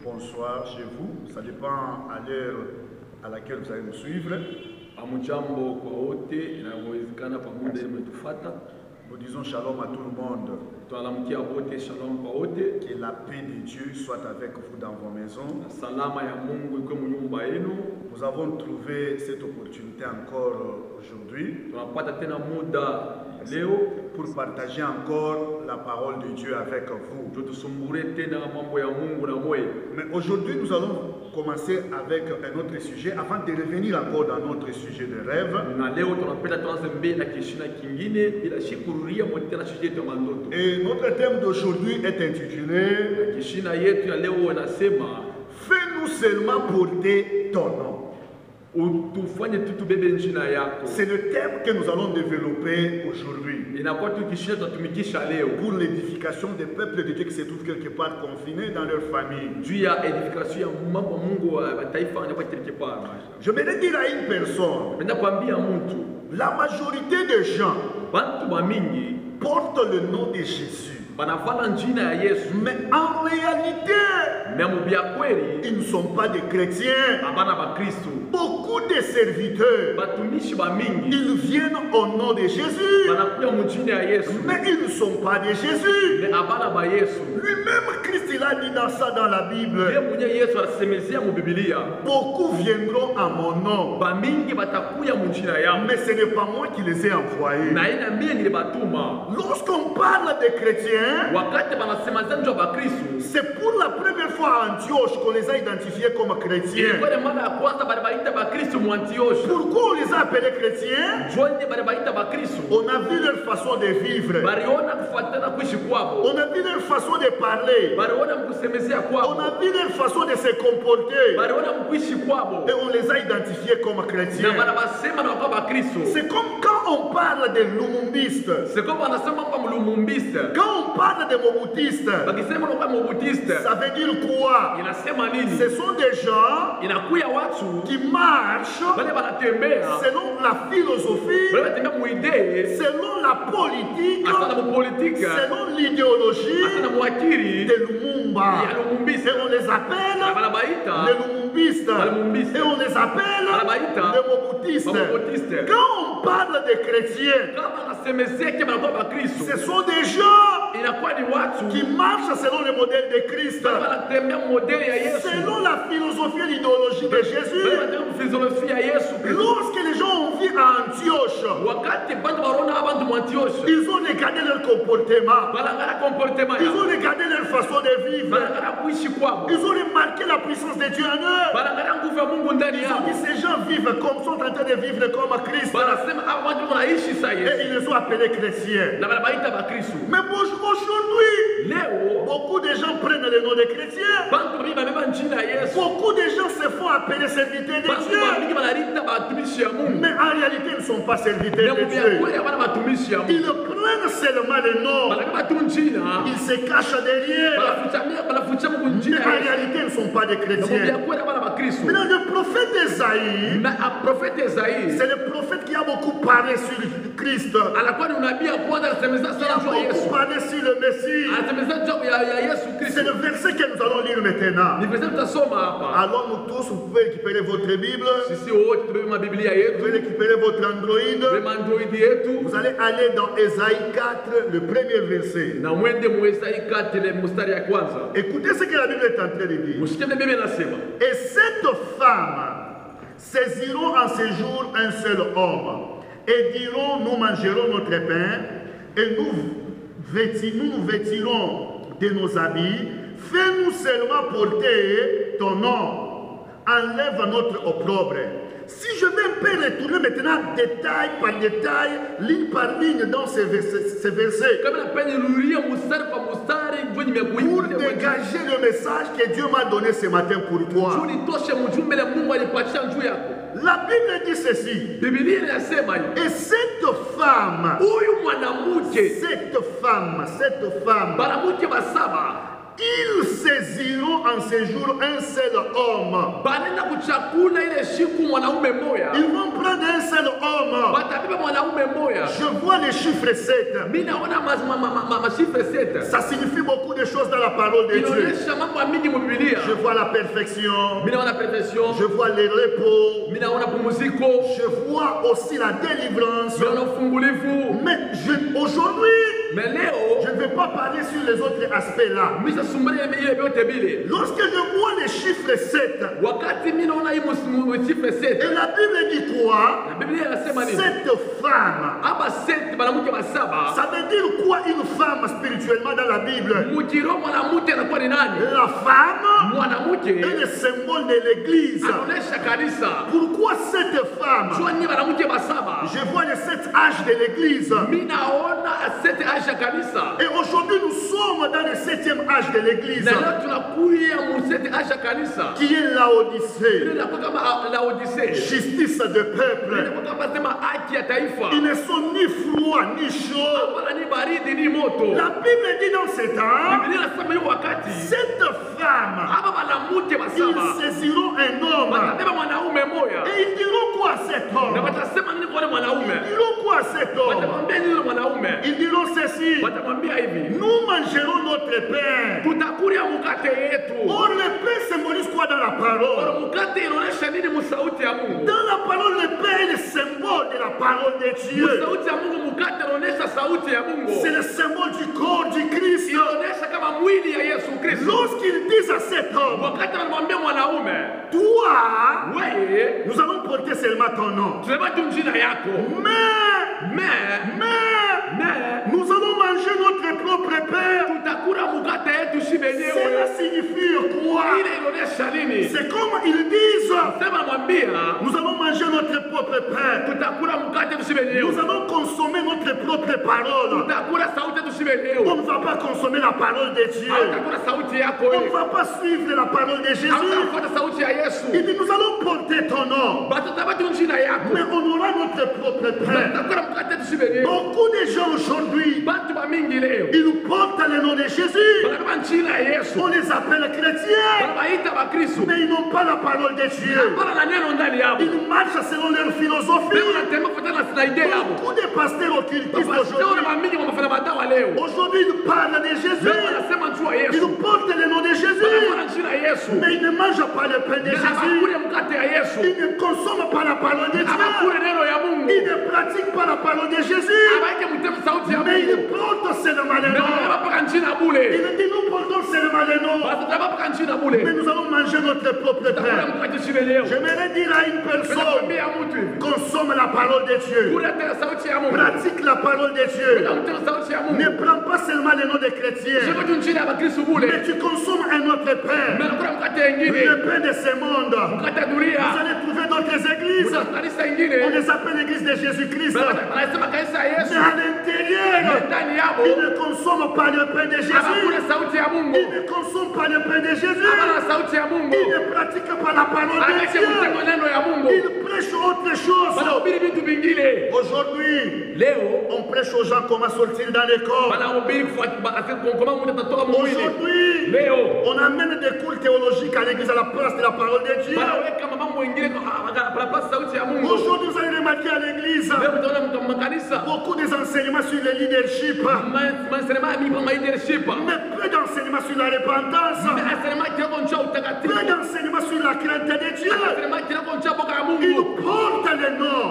bonsoir chez vous. Ça dépend à l'heure à laquelle vous allez nous suivre. Nous disons shalom à tout le monde. Que la paix de Dieu soit avec vous dans vos maisons. Nous avons trouvé cette opportunité encore aujourd'hui pour partager encore la parole de Dieu avec vous. Mais aujourd'hui, nous allons commencer avec un autre sujet avant de revenir encore dans notre sujet de rêve. Et notre thème d'aujourd'hui est intitulé Fais-nous seulement porter ton nom. C'est le thème que nous allons développer aujourd'hui pour l'édification des peuples de Dieu qui se trouvent quelque part confinés dans leur famille. Je vais dire à une personne, la majorité des gens portent le nom de Jésus. Mais en réalité, ils ne sont pas des chrétiens. Beaucoup de serviteurs, ils viennent au nom de Jésus, mais ils ne sont pas de Jésus. Lui-même, Christ, il a dit dans ça dans la Bible. Beaucoup viendront à mon nom, mais ce n'est pas moi qui les ai envoyés. Lorsqu'on parle des chrétiens, c'est pour la première fois à Antioche qu'on les a identifiés comme chrétiens. Pourquoi on les a appelés chrétiens? On a vu leur façon de vivre. On a vu leur façon de parler. On a vu leur façon de se comporter. Et on les a identifiés comme chrétiens. C'est comme quand on parle des lumumbistes. Quand on parle des moboutistes, ça veut dire quoi? Ce sont des gens qui marchent selon la philosophie, selon la politique, selon l'idéologie de Lumumba. Et on les appelle les lumumbistes. Et on les appelle les moboutistes. Quand on parle des chrétiens, ce sont des gens qui marchent selon le modèle de Christ, selon la philosophie et l'idéologie de Jésus. Lorsque les gens ont vu à Antioche, ils ont regardé leur comportement, ils ont regardé leur façon de vivre, ils ont remarqué la puissance de Dieu en eux. Ils ont dit ces gens vivent comme, sont en train de vivre comme Christ, et ils les ont appelés chrétiens. Mais aujourd'hui, beaucoup de gens prennent le nom de chrétiens. Beaucoup de gens se font appeler serviteurs de Dieu. Mais en réalité, ils ne sont pas serviteurs de Dieu. Ils prennent seulement le nom. Ils se cachent derrière. Mais en réalité, ils ne sont pas des chrétiens. Maintenant, le prophète Esaïe, c'est le prophète qui a beaucoup parlé sur Christ. Il a beaucoup parlé sur le Messie. C'est le verset que nous allons lire maintenant. Alors nous tous, vous pouvez récupérer votre Bible. Vous pouvez récupérer votre Android. Vous allez aller dans Esaïe 4, le premier verset. Écoutez ce que la Bible est en train de dire. Et cette femme saisiront en ce jour un seul homme et diront, nous mangerons notre pain et nous nous vêtirons de nos habits. Fais-nous seulement porter ton nom. Enlève notre opprobre. Si je vais un peu retourner maintenant détail par détail, ligne par ligne dans ces versets, pour dégager le message que Dieu m'a donné ce matin pour toi. La Bible dit ceci. Et cette femme, ils saisiront en ce jour un seul homme. Ils vont prendre un seul homme. Je vois le chiffre 7. Ça signifie beaucoup de choses dans la parole de Dieu. Je vois la perfection. Je vois le repos. Je vois aussi la délivrance. Mais aujourd'hui, je ne vais pas parler sur les autres aspects là. Lorsque je vois le chiffre 7, et la Bible dit quoi? 7 femmes. Ça veut dire quoi une femme spirituellement dans la Bible? La femme est le symbole de l'église. Pourquoi 7 femmes? Je vois les 7 âges de l'église. Et aujourd'hui nous sommes dans le 7e âge de l'église, qui est Laodicée. Justice de peuple. Ils ne sont ni froids ni chauds. La Bible dit dans ces temps, 7 femmes, ils saisiront un homme. Et ils diront quoi à cet homme? Ils diront quoi à cet homme? Ils diront ceci: nous mangerons notre pain. Or le pain symbolise quoi dans la parole? Dans la parole, le pain est le symbole de la parole de Dieu. C'est le symbole du corps du Christ. Lorsqu'ils disent à cet homme, toi, nous allons porter seulement ton nom, mais nous allons manger notre propre pain. Cela signifie quoi? C'est comme ils disent, nous allons manger notre propre pain. Nous allons consommer notre propre parole. On ne va pas consommer la parole de Dieu. On ne va pas suivre la parole de Jésus. Il dit, nous allons porter ton nom, mais on aura notre propre pain. Beaucoup de gens aujourd'hui, ils portent le nom de Jésus. On les appelle chrétiens, mais ils n'ont pas la parole de Dieu. Ils marchent selon leur philosophie. Beaucoup de pasteurs occultistes aujourd'hui, ils parlent de Jésus. Ils portent le nom de Jésus, mais ils ne mangent pas le pain de Jésus. Ils ne consomment pas la parole de Dieu. Ils ne pratiquent pas la parole de Jésus, mais ils portent seulement le nom. Il dit, nous portons seulement le nom, mais nous allons manger notre propre pain. J'aimerais dire à une personne: consomme la parole de Dieu, pratique la parole de Dieu. Ne prends pas seulement le nom des chrétiens, mais tu consommes un autre pain, le pain de ce monde. Vous allez trouver d'autres églises, on les appelle l'église de Jésus-Christ, mais à l'intérieur, ils ne consomment pas le pain de Jésus. Ils ne consomment pas le pain de Jésus. Ils ne pratiquent pas la parole de Dieu. Ils prêchent autre chose. Aujourd'hui, on prêche aux gens comment sortir dans les corps. Aujourd'hui, on amène des cours théologiques à l'église à la place de la parole de Dieu. Aujourd'hui, vous allez remarquer à l'église beaucoup des enseignements sur le leadership, mais peu d'enseignements sur la repentance, peu d'enseignements sur la crainte de Dieu. Ils portent le nom,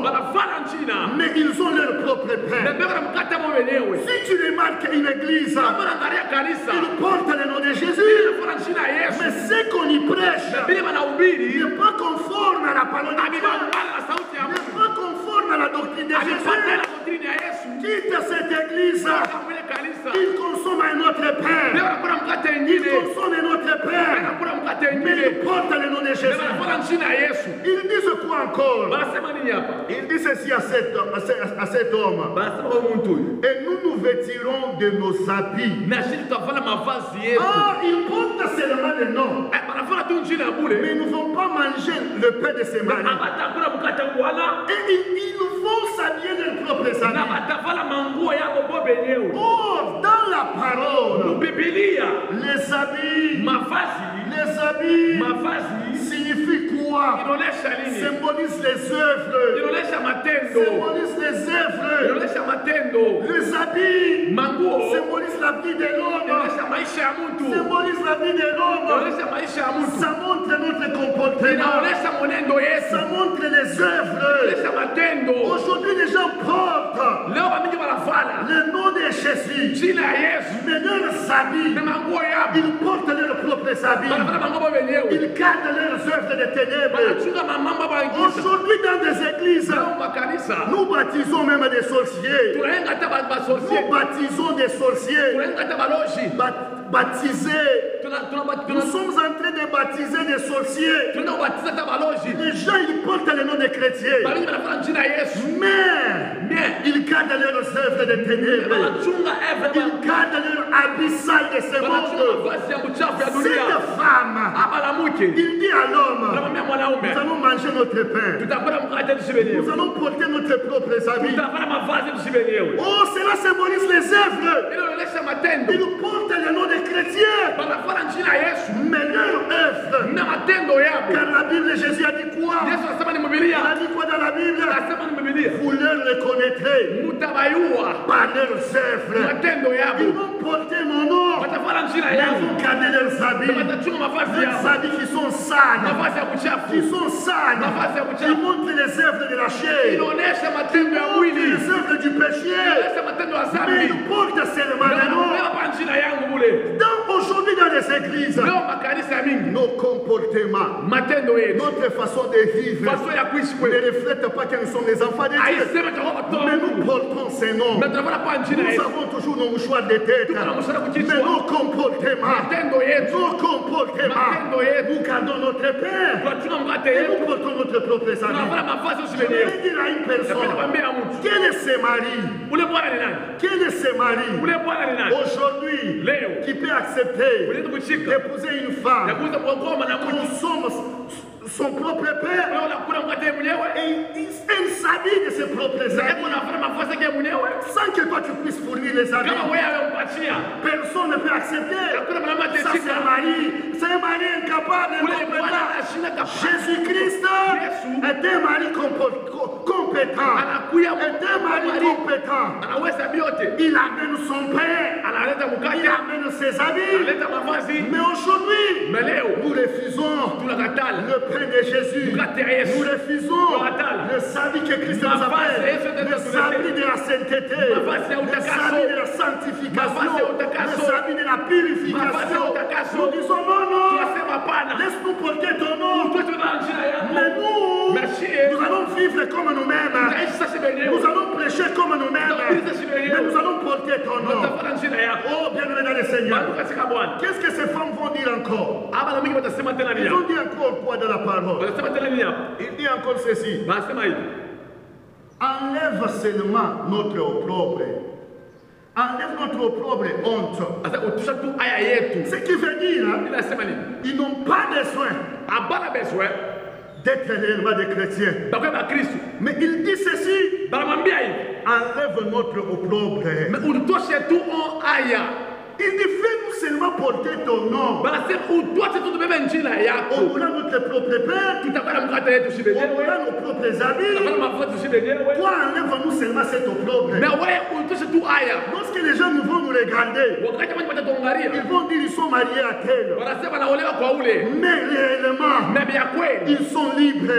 mais ils ont leur propre pain. Si tu remarques une église, ils portent le nom de Jésus, mais ce qu'on y prêche n'est pas conforme à la parole de Dieu, n'est pas conforme à la doctrine de Jésus. Quitte cette église, ils consomment un autre pain, ils consomment un autre pain, mais ils portent le nom de Jésus. Ils disent quoi encore? Ils disent ceci à cet homme: et nous nous vêtirons de nos habits. Ils portent seulement le nom, mais ils ne vont pas manger le pain de ses maris. Et ils nous font s'habiller de leurs propres habits. Or, dans la parole, les habits signifient quoi? Symbolisent les œuvres. Symbolisent les œuvres. Les habits symbolisent la vie de l'homme. Symbolisent la vie de l'homme. Ça montre les œuvres. Aujourd'hui, les gens portent le nom de Jésus. Mais leurs habits, ils portent leurs propres habits. Ils gardent leurs œuvres de ténèbres. Aujourd'hui, dans des églises, nous baptisons même des sorciers. Nous baptisons des sorciers. Baptisés. Nous sommes en train de baptiser des sorciers. Les gens, ils portent le nom des chrétiens. Mais ils gardent leurs œuvres de ténèbres. Ils gardent leurs habits sales de ce monde. Cette femme, il dit à l'homme, nous allons manger notre pain. Nous allons porter notre propre habits. Oh, cela symbolise les œuvres. Ils portent le nom des chrétiens. Mais leur œuvre. Car la Bible, Jésus a dit quoi? Il a dit quoi dans la Bible? Vous leur reconnaîtrez par leurs œuvres. Ils vont porter mon nom. Ils vont garder leurs habits. Leurs habits qui sont sales. Qui sont sales. Ils montrent les œuvres de la chair. Ils montrent les œuvres du péché. Mais ils portent seulement le nom. Aujourd'hui dans les églises, nos comportements, notre façon de vivre ne reflètent pas que nous sommes les enfants de Dieu. Mais nous portons ces noms. Nous avons toujours nos mouchoirs de tête. Mais nos comportements, nous gardons notre Père. Et nous portons notre propre avis. Je vais dire à une personne, quel est ce mari? Quel est ce mari aujourd'hui qui peut accepter d'épouser une femme consomme son propre père et elle s'habille de ses propres habits sans que toi tu puisses fournir les habits. Personne ne peut accepter. Ça c'est un mari incapable, incompétent. Jésus-Christ est un mari compétent. Est un mari compétent. Il amène son père. Il amène ses habits. Mais aujourd'hui, nous refusons le pain de Jésus. Nous refusons le salut que Christ nous appelle. Le salut de la sainteté. Le salut de la sanctification. Le salut de la purification. Nous disons non. Laisse-nous porter ton nom. Mais nous allons vivre comme nous-mêmes. Nous allons prêcher comme nous-mêmes. Mais nous allons porter ton nom. Oh, bien-aimé dans le Seigneur. Qu'est-ce que ces femmes vont dire encore? Ils vont dire encore quoi dans la parole? Il dit encore ceci. Enlève seulement notre opprobre. Enlève notre opprobre honte. Ce qui veut dire, ils n'ont pas besoin d'être réellement des chrétiens. Mais il dit ceci. Enlève notre opprobre. Il dit, fais-nous seulement porter ton nom. On aura notre propre père. On aura nos propres amis. Toi, enlève-nous seulement cet opprobre. Lorsque les gens vont nous regarder, ils vont dire ils sont mariés à tel. Mais réellement, ils sont libres.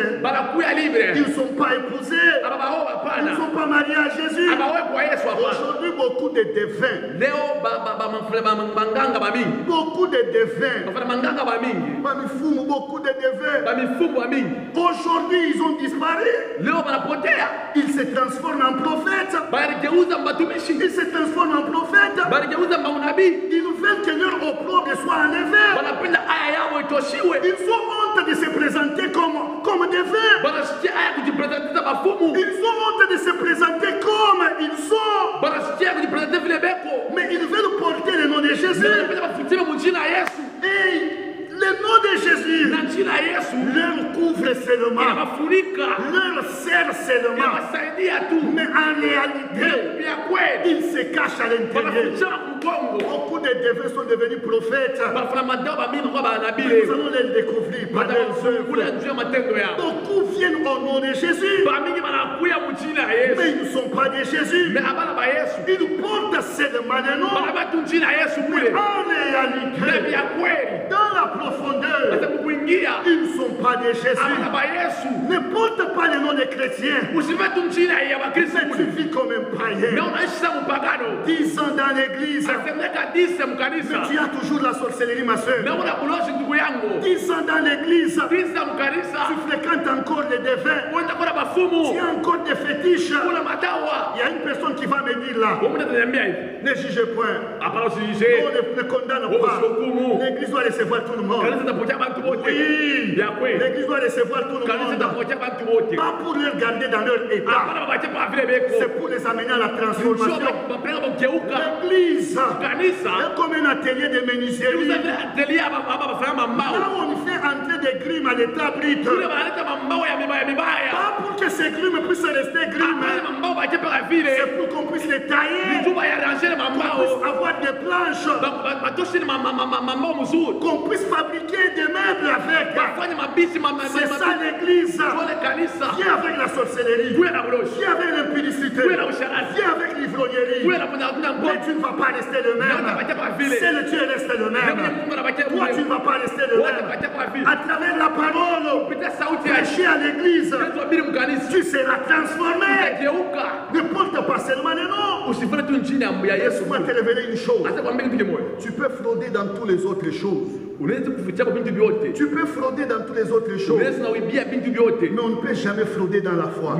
Ils ne sont pas épousés. Ils ne sont pas mariés à Jésus. Aujourd'hui, beaucoup de défunts. Beaucoup de devins. Beaucoup de devins. Aujourd'hui, ils ont disparu. Ils se transforment en prophètes. Ils se transforment en prophètes. Ils veulent que leur opprobre soit enlevé. Ils ont honte de se présenter comme devins. Ils ont honte de se présenter comme ils sont. Mais ils veulent porter le nom de Jésus. Et le nom de Jésus leur couvre seulement, leur sert seulement. Mais en réalité, ils se cachent à l'intérieur. Beaucoup de devins sont devenus prophètes. Mais nous allons les découvrir par leurs œuvres. Beaucoup viennent au nom de Jésus. Mais ils ne sont pas de Jésus. Ils portent seulement le nom. Mais en réalité, dans la profondeur, ils ne sont pas de Jésus, ne porte pas le nom des chrétiens, mais tu vis comme un païen. 10 ans dans l'église, mais tu as toujours la sorcellerie, ma soeur. 10 ans dans l'église, tu fréquentes encore les devins, tu as encore des fétiches. Il y a une personne qui va me dire là, ne jugez point, ne condamne pas. L'église doit recevoir tout le monde. Oui, l'église doit recevoir tout le monde. Pas pour les garder dans leur état, c'est pour les amener à la transformation. L'église est comme un atelier de menuiserie. Là où on fait entrer des grimes à l'état brut, pas pour que ces grimes puissent rester grimes, c'est pour qu'on puisse les tailler, qu'on puisse avoir des planches, qu'on puisse fabriquer des meubles avec. C'est ça l'église. Viens avec la sorcellerie, viens avec l'impudicité, viens avec l'ivrognerie, mais tu ne vas pas rester le même. C'est le Dieu reste le même. Toi tu ne vas pas rester le même. À travers la parole prêchée à l'église, tu seras transformé. Ne porte pas seulement le nom. Laisse-moi te révéler une chose. Tu peux frauder dans toutes les autres choses. Tu peux frauder dans toutes les autres choses, mais on ne peut jamais frauder dans la foi.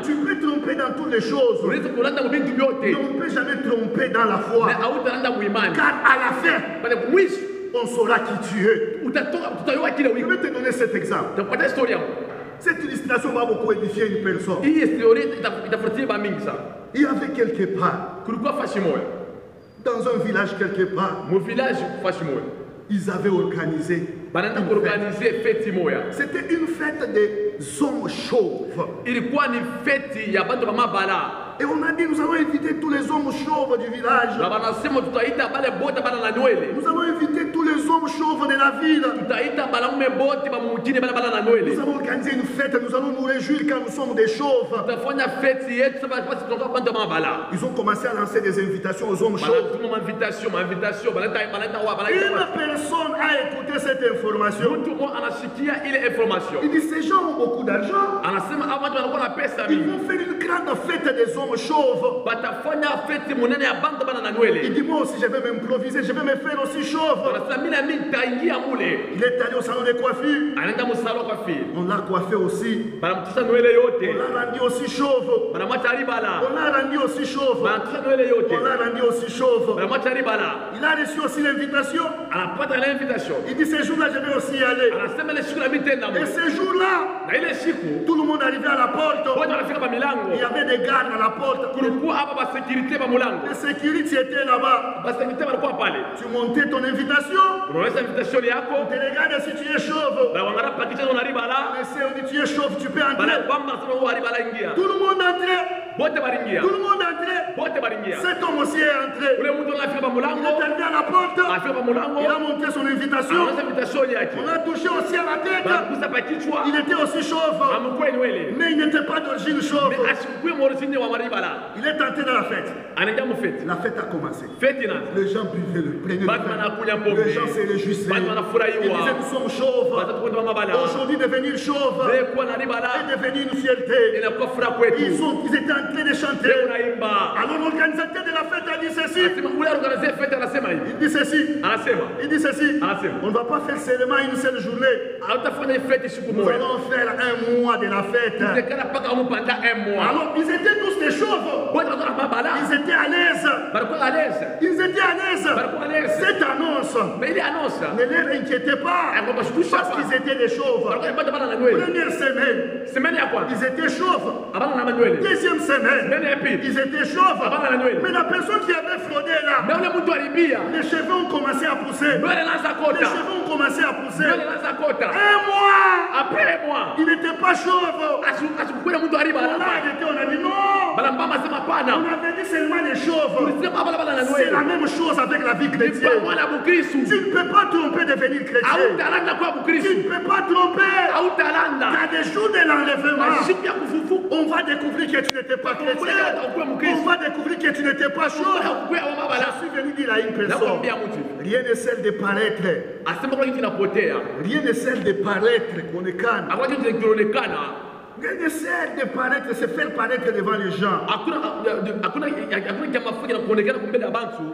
Tu peux tromper dans toutes les choses, mais on ne peut jamais tromper dans la foi. Car à la fin, on saura qui tu es. Je vais te donner cet exemple. Cette illustration va beaucoup édifier une personne. Il y avait quelque part, dans un village quelque part, ils avaient organisé c'était une fête des hommes chauves. Et on a dit, nous allons inviter tous les hommes chauves du village. Nous allons inviter tous les hommes chauves de la ville. Nous allons organiser une fête, nous allons nous réjouir quand nous sommes des chauves. Ils ont commencé à lancer des invitations aux hommes chauves. Une personne a écouté cette information. Il dit, ces gens ont beaucoup d'argent. Ils vont faire une grande fête des hommes chauve. Il dit, moi aussi je vais m'improviser, je vais me faire aussi chauve. Il est allé au salon de coiffure. On l'a coiffé aussi. On l'a rendu aussi chauve. On l'a rendu aussi chauve. On l'a rendu aussi chauve. Il a reçu aussi l'invitation. Il dit, ce jour-là je vais aussi y aller. Et ce jour-là, tout le monde arrivait à la porte. Il y avait des gardes à la porte. Les sécurités étaient là-bas. Tu montais ton invitation. Tu te regardes si tu es chauve. Si tu es chauve, tu peux entrer. Tout le monde entrait. Tout le monde entrait. Cet homme aussi est entré. Il est arrivé à la porte. Il a monté son invitation. On a touché aussi à la tête. Il était aussi chauve. Mais il n'était pas d'origine chauve. Il est entré dans la fête. La fête a commencé. Les gens buvaient le prenaient. Les gens se réjouissaient. Ils disaient, nous sommes chauves. Aujourd'hui, devenir chauve est devenu une fierté. Ils étaient en train de chanter. Alors l'organisateur de la fête a dit ceci. Il dit ceci. Il dit ceci. On ne va pas faire seulement une seule journée. Nous allons faire un mois de la fête. Alors ils étaient tous des chauves. Ils étaient à l'aise. Ils étaient à l'aise. Cette annonce ne les inquiétait pas. Parce qu'ils étaient des chauves. Première semaine, ils étaient chauves. Deuxième semaine, ils étaient chauves. Mais la personne qui avait fraudé là, les cheveux ont commencé à pousser. Les cheveux ont commencé à pousser. Un mois. Après moi, il n'était pas chauve. on l'a arrêté, On a dit non. avait dit seulement les chauves. C'est la même chose avec la vie chrétienne. Tu ne peux pas tromper devenir chrétien. Tu ne peux pas tromper. Dans les jours de l'enlèvement, on va découvrir que tu n'étais pas chrétien. On va découvrir que tu n'étais pas chauve. Je suis venu dire à une personne, rien ne sert de paraître. Rien ne sert de paraître qu'on est calme. Rien ne sert de paraître, se faire paraître devant les gens.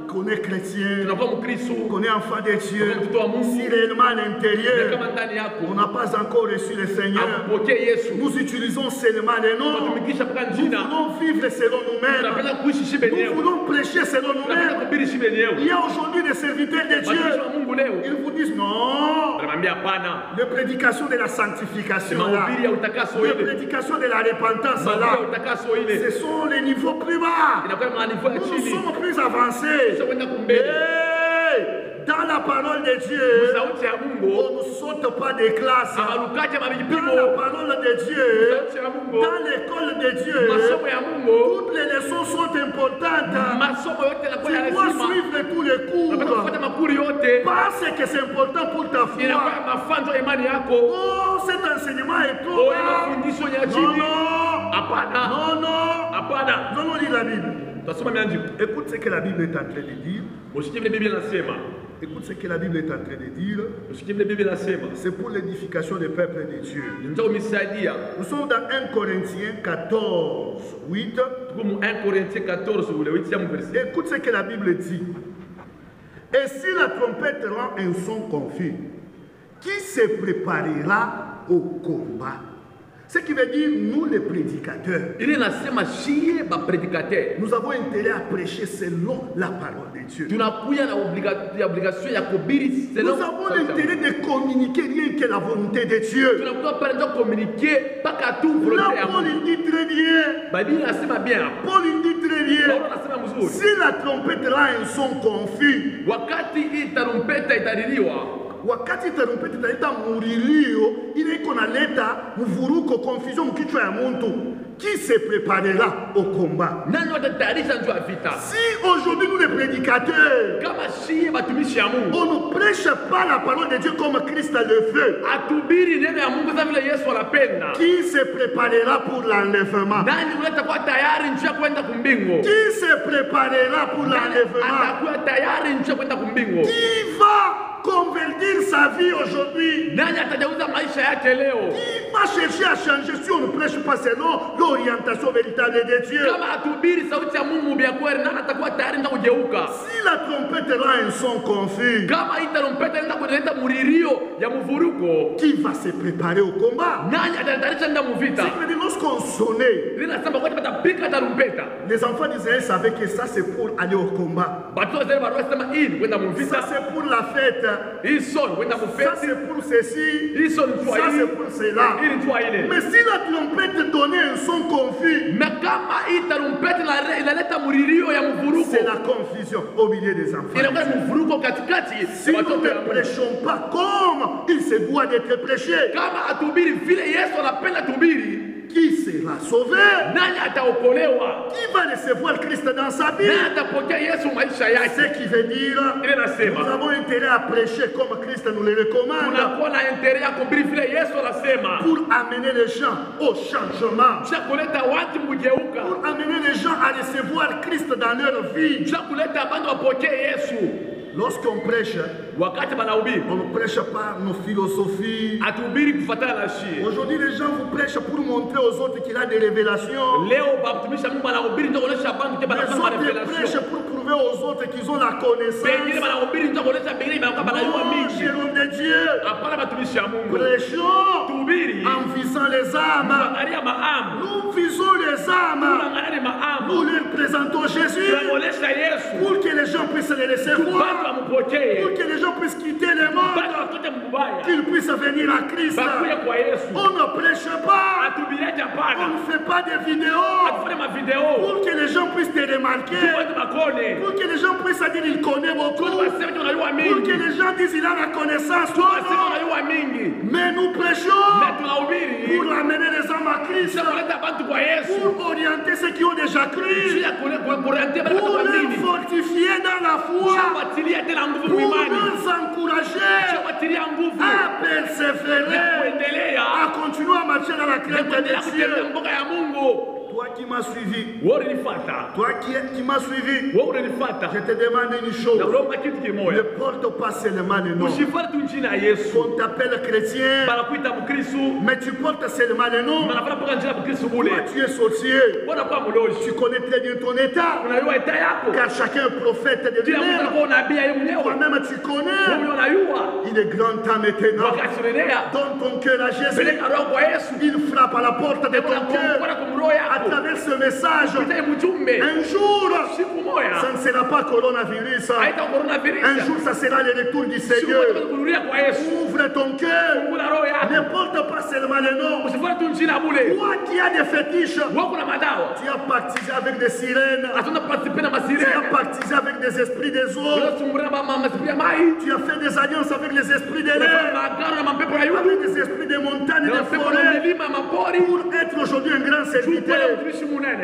Qu'on est chrétien, qu'on est enfant de Dieu. Si réellement à l'intérieur, on n'a pas encore reçu le Seigneur, nous utilisons seulement les noms. Nous voulons vivre selon nous-mêmes. Nous voulons prêcher selon nous-mêmes. Il y a aujourd'hui des serviteurs de Dieu. Ils vous disent non. La prédication de la sanctification, la prédication de la repentance, ce sont les niveaux plus bas. Nous sommes plus avancés. Dans la parole de Dieu, on ne saute pas des classes. Dans la parole de Dieu, dans l'école de Dieu, toutes les leçons sont importantes. Tu dois suivre tous les cours parce que c'est important pour ta foi. Oh, cet enseignement est trop bas. Non, lis la Bible. Écoute ce que la Bible est en train de dire. Écoute ce que la Bible est en train de dire. C'est pour l'édification des peuples de Dieu. Nous sommes dans 1 Corinthiens 14, 8. Écoute ce que la Bible dit. Et si la trompette rend un son confus, qui se préparera au combat? Ce qui veut dire, nous les prédicateurs, nous avons intérêt à prêcher selon la parole de Dieu. Nous avons intérêt de communiquer rien que la volonté de Dieu. Là, Paul il dit très bien. Paul il dit très bien. Si la trompette rend un son confus, wakati tarumpeti italeta murilio ile iko naleta mvuruko, confusion mkichwa ya mtu. Qui se préparera au combat? Si aujourd'hui nous les prédicateurs, on ne prêche pas la parole de Dieu comme Christ le fait, qui se préparera pour l'enlèvement? Qui se préparera pour l'enlèvement? Qui va convertir sa vie aujourd'hui? Qui va chercher à changer si on ne prêche pas selon l'orientation véritable de Dieu? Si la trompette rend un son confus, qui va se préparer au combat? Lorsqu'on sonnait, les enfants d'Israël savaient que ça c'est pour aller au combat. Ça c'est pour la fête. Ça c'est pour ceci. Ça c'est pour cela. Mais si la trompette donnait un son confus, c'est la confusion au milieu des enfants. Si nous ne prêchons pas comme il se doit d'être prêché, qui sera sauvé? Qui va recevoir Christ dans sa vie? Ce qui veut dire, nous avons intérêt à prêcher comme Christ nous le recommande, pour amener les gens au changement, pour amener les gens à recevoir Christ dans leur vie. Lorsqu'on prêche, on ne prêche pas nos philosophies. Aujourd'hui, les gens vous prêchent pour montrer aux autres qu'il a des révélations. Les autres prêchent pour prouver aux autres qu'ils ont la connaissance. Nous, de Dieu, prêchons en visant les âmes. Nous visons les âmes. Nous leur présentons Jésus pour que les gens puissent les recevoir. Pour que les gens puissent quitter le monde, qu'ils puissent venir à Christ. On ne prêche pas, on ne fait pas de vidéos pour que les gens puissent te remarquer, pour que les gens puissent dire qu'il connaît beaucoup, pour que les gens disent qu'il a la connaissance. Mais nous prêchons pour amener les hommes à Christ, pour orienter ceux qui ont déjà cru, pour les fortifier dans la foi, pour nous encourager à persévérer, à continuer à marcher dans la crainte de Dieu. Toi qui m'as suivi, toi qui m'as suivi, je te demande une chose. Ne porte pas seulement le nom. On t'appelle chrétien, mais tu portes seulement le nom. Toi tu es sorcier. Tu connais très bien ton état, car chacun est prophète de lui-même. Toi-même tu connais. Il est grand temps maintenant. Donne ton cœur à Jésus. Il frappe à la porte de ton cœur. À travers ce message, un jour, ça ne sera pas coronavirus. Un jour, ça sera le retour du Seigneur. Ouvre ton cœur. Ne porte pas seulement le nom. Toi qui as des fétiches, tu as baptisé avec des sirènes. Tu as baptisé avec des esprits des eaux. Tu as fait des alliances avec les esprits des l'air, avec des esprits des montagnes et des forêts, pour être aujourd'hui un grand serviteur,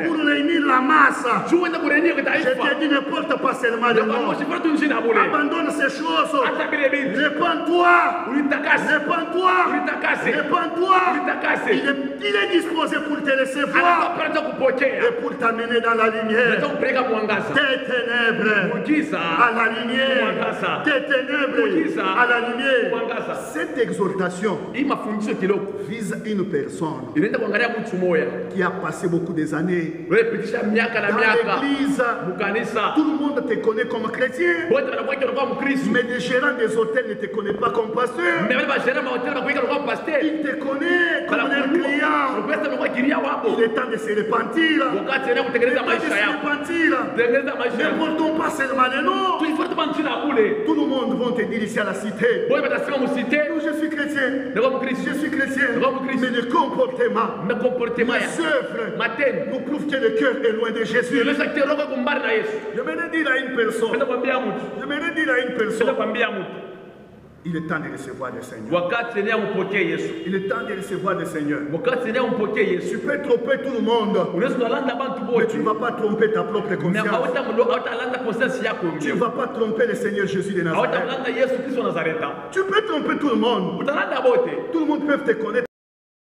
pour réunir la masse. Je te dis, ne porte pas seulement le nom. Abandonne ces choses. Répands-toi. Répands-toi. Répands-toi. Il est disposé pour te laisser voir et pour t'amener dans la lumière. Tes ténèbres à la lumière. Tes ténèbres à la lumière. Cette exhortation vise une personne qui a passé beaucoup des années dans l'église. Tout le monde te connaît comme chrétien, mais les gérants des hôtels ne te connaissent pas comme pasteur. Ils te connaissent comme un client. Il est temps de se repentir. Ne portons pas seulement les noms. Tout le monde va te dire ici à la cité: je suis chrétien, je suis chrétien, mais le comportement, les œuvres nous prouvent que le cœur est loin de Jésus. Je vais dire à une personne, il est temps de recevoir le Seigneur. Il est temps de recevoir le Seigneur. Tu peux tromper tout le monde, mais tu ne vas pas tromper ta propre conscience. Tu ne vas pas tromper le Seigneur Jésus de Nazareth. Tu peux tromper tout le monde. Tout le monde peut te connaître